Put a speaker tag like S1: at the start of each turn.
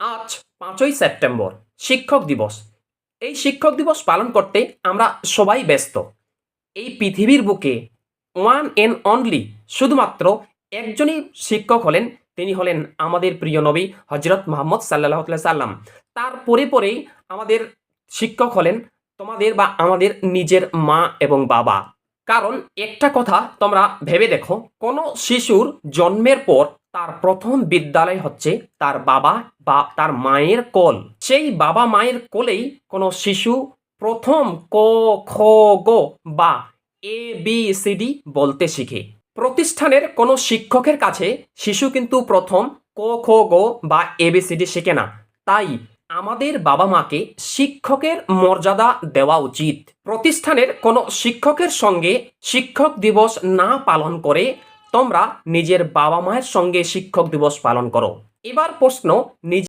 S1: আজ 5ই সেপ্টেম্বর শিক্ষক দিবস। এই শিক্ষক দিবস পালন করতে আমরা সবাই ব্যস্ত। এই পৃথিবীর বুকে ওয়ান অ্যান্ড অনলি শুধুমাত্র একজনই শিক্ষক হলেন, তিনি হলেন আমাদের প্রিয় নবী হজরত মুহাম্মদ সাল্লাল্লাহু আলাইহি সাল্লাম। তার পরেই আমাদের শিক্ষক হলেন তোমাদের বা আমাদের নিজের মা এবং বাবা। কারণ একটা কথা তোমরা ভেবে দেখো, কোনো শিশুর জন্মের পর তার প্রথম বিদ্যালয় হচ্ছে তার বাবা বা তার মায়ের কোল। সেই বাবা মায়ের কোলেই কোনো শিশু প্রথম ক, খ, গ বা ABCD বলতে শিখে। প্রতিষ্ঠানের কোনো শিক্ষকের কাছে শিশু কিন্তু প্রথম ক, খ, গ বা ABCD শেখে না। তাই আমাদের বাবা মাকে শিক্ষকের মর্যাদা দেওয়া উচিত। প্রতিষ্ঠানের কোনো শিক্ষকের সঙ্গে শিক্ষক দিবস না পালন করে তোমরা নিজের বাবা মায়ের সঙ্গে শিক্ষক দিবস পালন করো। এবার প্রশ্ন,